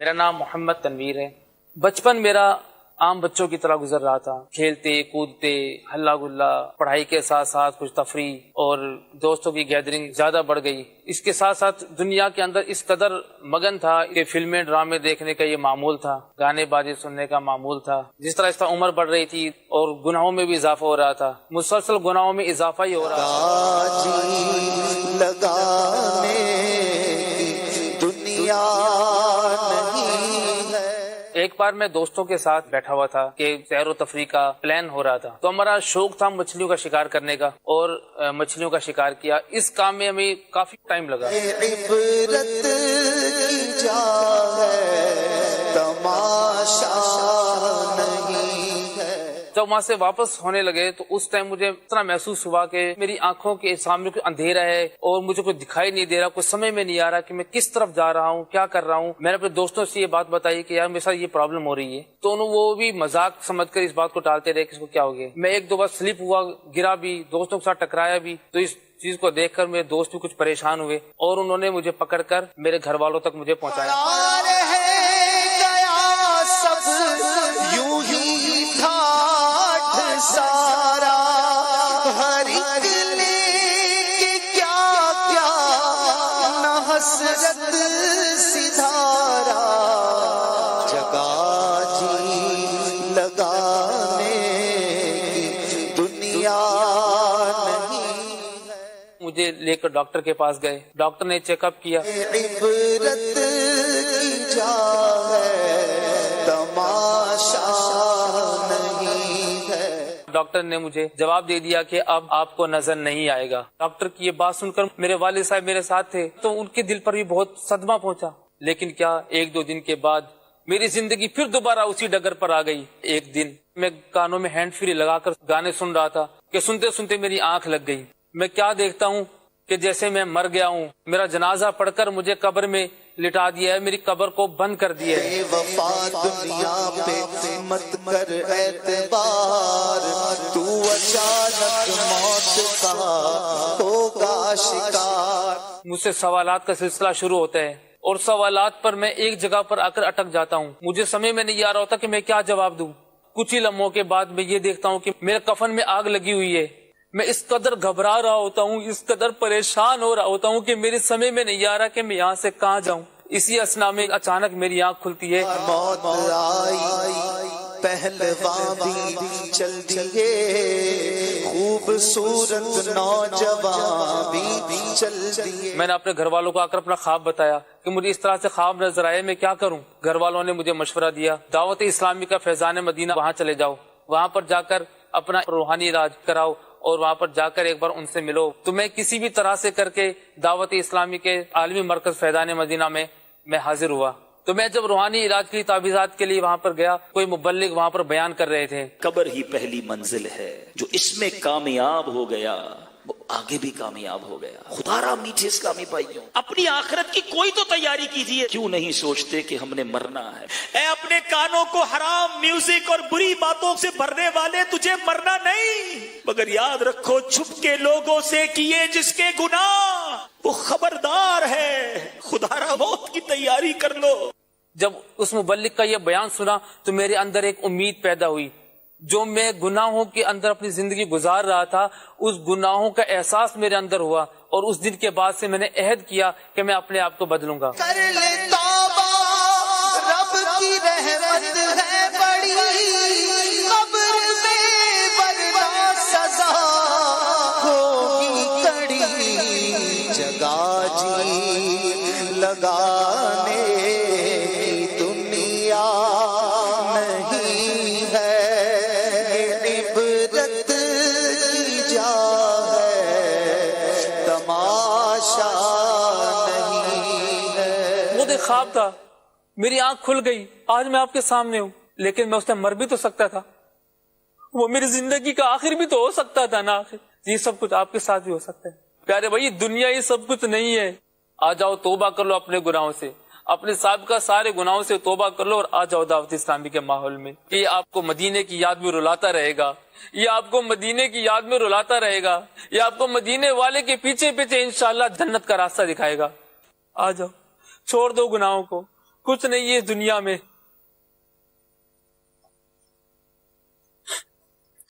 میرا نام محمد تنویر ہے۔ بچپن میرا عام بچوں کی طرح گزر رہا تھا، کھیلتے کودتے ہلا گلا، پڑھائی کے ساتھ ساتھ کچھ تفریح اور دوستوں کی گیدرنگ زیادہ بڑھ گئی۔ اس کے ساتھ ساتھ دنیا کے اندر اس قدر مگن تھا کہ فلمیں ڈرامے دیکھنے کا یہ معمول تھا، گانے بازی سننے کا معمول تھا۔ جس طرح اس طرح عمر بڑھ رہی تھی اور گناہوں میں بھی اضافہ ہو رہا تھا، مسلسل گناہوں میں اضافہ ہی ہو رہا ایک بار میں دوستوں کے ساتھ بیٹھا ہوا تھا کہ سیر و تفریح کا پلان ہو رہا تھا، تو ہمارا شوق تھا مچھلیوں کا شکار کرنے کا، اور مچھلیوں کا شکار کیا۔ اس کام میں ہمیں کافی ٹائم لگا۔ جب وہاں سے واپس ہونے لگے تو اس ٹائم مجھے اتنا محسوس ہوا کہ میری آنکھوں کے سامنے کوئی اندھیرا ہے اور مجھے کوئی دکھائی نہیں دے رہا، کوئی سمجھ میں نہیں آ رہا کہ میں کس طرف جا رہا ہوں، کیا کر رہا ہوں۔ میں نے اپنے دوستوں سے یہ بات بتائی کہ یار میرے ساتھ یہ پرابلم ہو رہی ہے، تو وہ بھی مذاق سمجھ کر اس بات کو ٹالتے رہے کہ اس کو کیا ہو گیا۔ میں ایک دو بار سلپ ہوا، گرا بھی، دوستوں کے ساتھ ٹکرایا بھی، تو اس چیز کو دیکھ کر میرے دوست بھی کچھ پریشان ہوئے اور انہوں نے مجھے پکڑ کر میرے گھر والوں تک مجھے پہنچایا۔ مجھے لے کر ڈاکٹر کے پاس گئے، ڈاکٹر نے چیک اپ کیا۔ ڈاکٹر نے مجھے جواب دے دیا کہ اب آپ کو نظر نہیں آئے گا۔ ڈاکٹر کی یہ بات سن کر میرے والد صاحب میرے ساتھ تھے تو ان کے دل پر بھی بہت صدمہ پہنچا، لیکن کیا ایک دو دن کے بعد میری زندگی پھر دوبارہ اسی ڈگر پر آ گئی۔ ایک دن میں کانوں میں ہینڈ فری لگا کر گانے سن رہا تھا کہ سنتے سنتے میری آنکھ لگ گئی۔ میں کیا دیکھتا ہوں کہ جیسے میں مر گیا ہوں، میرا جنازہ پڑھ کر مجھے قبر میں لٹا دیا ہے، میری قبر کو بند کر دیا ہے۔ وفا دنیا پہ مت کر اعتبار، تو اچانک موت کا ہوگا شکار۔ مجھ سے سوالات کا سلسلہ شروع ہوتا ہے اور سوالات پر میں ایک جگہ پر آ کر اٹک جاتا ہوں، مجھے سمجھ میں نہیں آ رہا ہوتا کہ میں کیا جواب دوں۔ کچھ ہی لمحوں کے بعد میں یہ دیکھتا ہوں کہ میرے کفن میں آگ لگی ہوئی ہے۔ میں اس قدر گھبرا رہا ہوتا ہوں، اس قدر پریشان ہو رہا ہوتا ہوں کہ میری سمجھ میں نہیں آ رہا کہ میں یہاں سے کہاں جاؤں۔ اسی اسنا میں اچانک میری آنکھ کھلتی ہے۔ موت آئی، پہلوان بھی چل دیے، خوبصورت نوجوان بھی چل دیے۔ میں نے اپنے گھر والوں کو آ کر اپنا خواب بتایا کہ مجھے اس طرح سے خواب نظر آئے، میں کیا کروں۔ گھر والوں نے مجھے مشورہ دیا، دعوت اسلامی کا فیضان مدینہ، وہاں چلے جاؤ، وہاں پر جا کر اپنا روحانی علاج کراؤ اور وہاں پر جا کر ایک بار ان سے ملو۔ تو میں کسی بھی طرح سے کر کے دعوت اسلامی کے عالمی مرکز فیضان مدینہ میں حاضر ہوا۔ تو میں جب روحانی علاج کی تعویذات کے لیے وہاں پر گیا، کوئی مبلغ وہاں پر بیان کر رہے تھے، قبر ہی پہلی منزل ہے، جو اس میں کامیاب ہو گیا وہ آگے بھی کامیاب ہو گیا۔ خدا را میٹھے اسلامی بھائیوں، اپنی آخرت کی کوئی تو تیاری کیجیے۔ کیوں نہیں سوچتے کہ ہم نے مرنا ہے؟ اے اپنے کانوں کو حرام میوزک اور بری باتوں سے بھرنے والے، تجھے مرنا نہیں، مگر یاد رکھو چھپ کے لوگوں سے کیے جس کے گناہ وہ خبردار ہے۔ خدا را موت کی تیاری کر لو۔ جب اس مبلغ کا یہ بیان سنا تو میرے اندر ایک امید پیدا ہوئی۔ جو میں گناہوں کے اندر اپنی زندگی گزار رہا تھا، اس گناہوں کا احساس میرے اندر ہوا، اور اس دن کے بعد سے میں نے عہد کیا کہ میں اپنے آپ کو بدلوں گا۔ کر لے توبہ، رب کی رحمت ہے بڑی، قبر میں ورنہ سزا ہوگی کڑی، جگہ جی لگانے کی دنیا نہیں ہے، عبرت کی جا ہے، تماشا نہیں ہے۔ وہ ایک خواب تھا، میری آنکھ کھل گئی، آج میں آپ کے سامنے ہوں، لیکن میں اس میں مر بھی تو سکتا تھا، وہ میری زندگی کا آخر بھی تو ہو سکتا تھا نا۔ آخر یہ سب کچھ آپ کے ساتھ بھی ہو سکتا ہے۔ پیارے بھائی، دنیا یہ سب کچھ نہیں ہے۔ آ جاؤ، توبہ کر لو اپنے گناہوں سے، اپنے سابقہ سارے گناہوں سے توبہ کر لو اور آ جاؤ دعوت اسلامی کے ماحول میں۔ یہ آپ کو مدینے کی یاد میں رلاتا رہے گا، یہ آپ کو مدینے کی یاد میں رلاتا رہے گا، یہ آپ کو مدینے والے کے پیچھے پیچھے انشاءاللہ جنت کا راستہ دکھائے گا۔ آ جاؤ، چھوڑ دو گناہوں کو، کچھ نہیں ہے دنیا میں